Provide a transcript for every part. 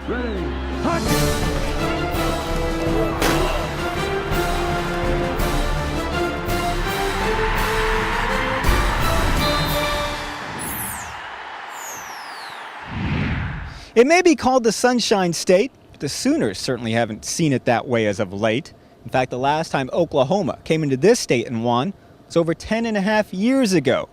Ready, hot! It may be called the Sunshine State, but the Sooners certainly haven't seen it that way as of late. In fact, the last time Oklahoma came into this state and won was over 10.5 years ago.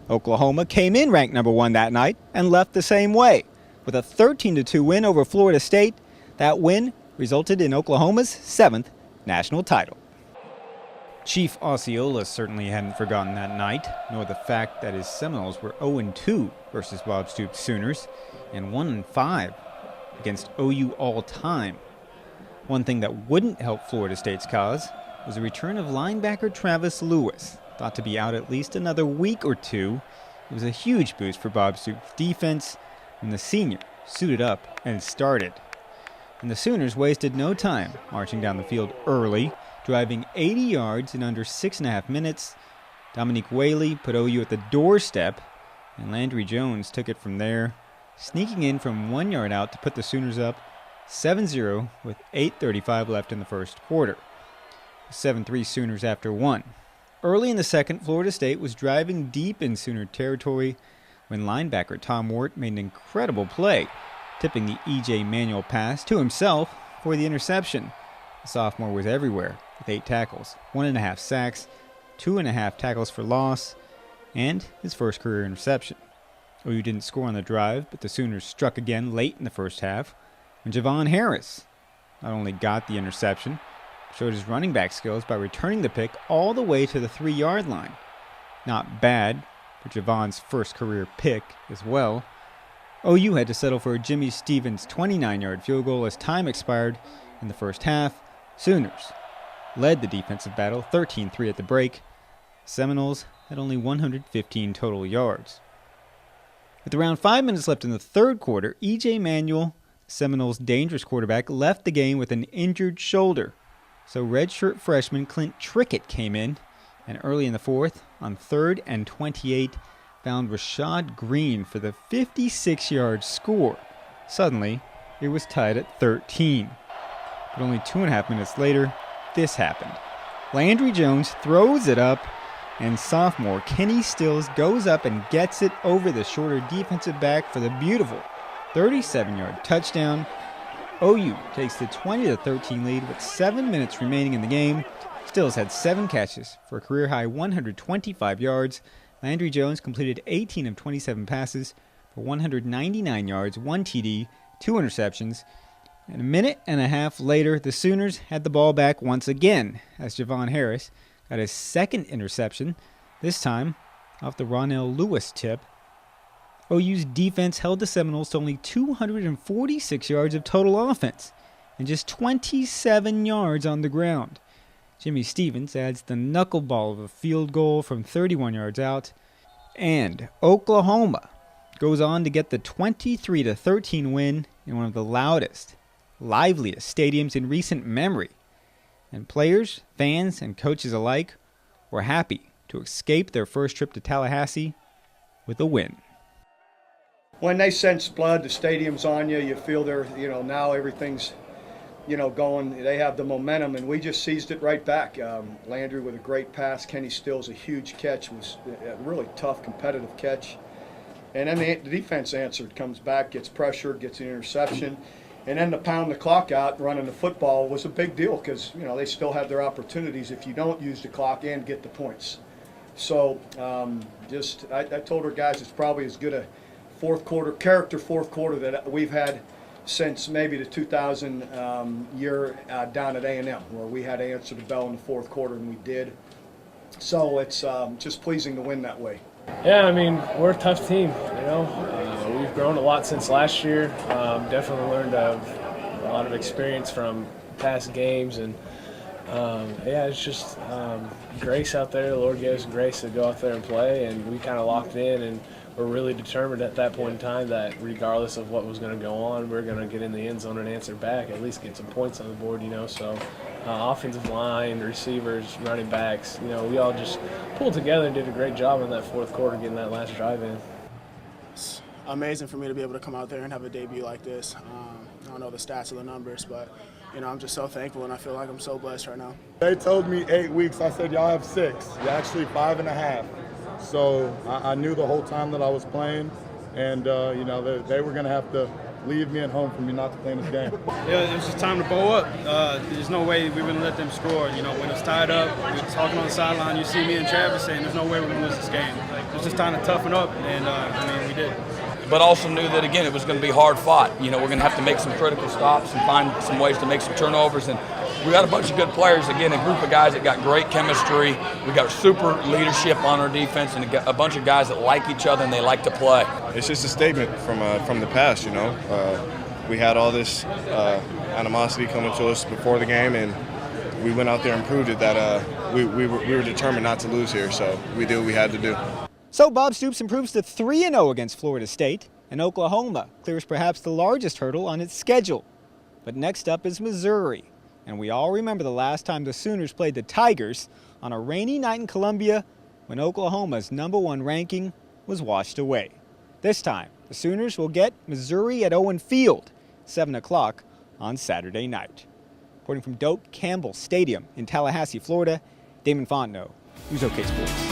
Oklahoma came in ranked number 1 that night and left the same way. With a 13-2 win over Florida State, that win resulted in Oklahoma's 7th national title. Chief Osceola certainly hadn't forgotten that night, nor the fact that his Seminoles were 0-2 versus Bob Stoops' Sooners and 1-5 against OU all-time. One thing that wouldn't help Florida State's cause was the return of linebacker Travis Lewis, thought to be out at least another week or two. It was a huge boost for Bob Stoops' defense when the senior suited up and started. And the Sooners wasted no time marching down the field early, driving 80 yards in under 6.5 minutes. Dominique Whaley put OU at the doorstep, and Landry Jones took it from there, sneaking in from 1 yard out to put the Sooners up 7-0 with 8:35 left in the first quarter. 7-3 Sooners after one. Early in the second, Florida State was driving deep in Sooner territory when linebacker Tom Wart made an incredible play, tipping the E.J. Manuel pass to himself for the interception. The sophomore was everywhere with 8 tackles, 1.5 sacks, 2.5 tackles for loss, and his first career interception. OU didn't score on the drive, but the Sooners struck again late in the first half when Javon Harris not only got the interception, but showed his running back skills by returning the pick all the way to the 3-yard line. Not bad for Javon's first career pick as well. OU had to settle for a Jimmy Stevens 29-yard field goal as time expired in the first half. Sooners led the defensive battle 13-3 at the break. Seminoles had only 115 total yards. With around 5 minutes left in the third quarter, E.J. Manuel, Seminoles' dangerous quarterback, left the game with an injured shoulder. So redshirt freshman Clint Trickett came in, and early in the fourth, on 3rd and 28, found Rashad Green for the 56-yard score. Suddenly, it was tied at 13. But only 2.5 minutes later, this happened. Landry Jones throws it up, and sophomore Kenny Stills goes up and gets it over the shorter defensive back for the beautiful 37-yard touchdown. OU takes the 20-13 lead with 7 minutes remaining in the game. Stills had 7 catches for a career-high 125 yards. Landry Jones completed 18 of 27 passes for 199 yards, 1 TD, 2 interceptions. And a minute and a half later, the Sooners had the ball back once again as Javon Harris got his second interception, this time off the Ronell Lewis tip. OU's defense held the Seminoles to only 246 yards of total offense and just 27 yards on the ground. Jimmy Stevens adds the knuckleball of a field goal from 31 yards out, and Oklahoma goes on to get the 23-13 win in one of the loudest, liveliest stadiums in recent memory. And players, fans, and coaches alike were happy to escape their first trip to Tallahassee with a win. When they sense blood, the stadium's on you. You feel they're, now everything's, going. They have the momentum, and we just seized it right back. Landry with a great pass. Kenny Stills, a huge catch. It was a really tough, competitive catch. And then the defense answered, comes back, gets pressured, gets an interception. And then to pound the clock out running the football was a big deal because, they still have their opportunities if you don't use the clock and get the points. So I told our guys it's probably as good a fourth quarter that we've had since maybe the 2000 year down at A&M, where we had to answer the bell in the fourth quarter, and we did. So it's just pleasing to win that way. Yeah, we're a tough team, We've grown a lot since last year. Definitely learned a lot of experience from past games, and it's just grace out there. The Lord gave us grace to go out there and play, and we kind of locked in, and we're really determined at that point in time that regardless of what was going to go on, we're going to get in the end zone and answer back, at least get some points on the board, So offensive line, receivers, running backs, we all just pulled together and did a great job in that fourth quarter getting that last drive in. It's amazing for me to be able to come out there and have a debut like this. I don't know the stats or the numbers, but I'm just so thankful, and I feel like I'm so blessed right now. They told me 8 weeks. I said, y'all have 6. You're actually 5.5. So I knew the whole time that I was playing, and they were going to have to leave me at home for me not to play in this game. Yeah, it was just time to bow up. There's no way we were going to let them score. When it's tied up, we're talking on the sideline, you see me and Travis saying there's no way we're going to lose this game. It was just time to toughen up, and we did. But also knew that, again, it was going to be hard fought. We're going to have to make some critical stops and find some ways to make some turnovers. And we got a bunch of good players, again, a group of guys that got great chemistry. We got super leadership on our defense and a bunch of guys that like each other and they like to play. It's just a statement from the past, We had all this animosity coming to us before the game, and we went out there and proved it that we were determined not to lose here, so we did what we had to do. So Bob Stoops improves to 3-0 against Florida State, and Oklahoma clears perhaps the largest hurdle on its schedule. But next up is Missouri, and we all remember the last time the Sooners played the Tigers on a rainy night in Columbia when Oklahoma's #1 ranking was washed away. This time, the Sooners will get Missouri at Owen Field, 7 o'clock on Saturday night. Reporting from Doak Campbell Stadium in Tallahassee, Florida, Damon Fontenot, News OK Sports.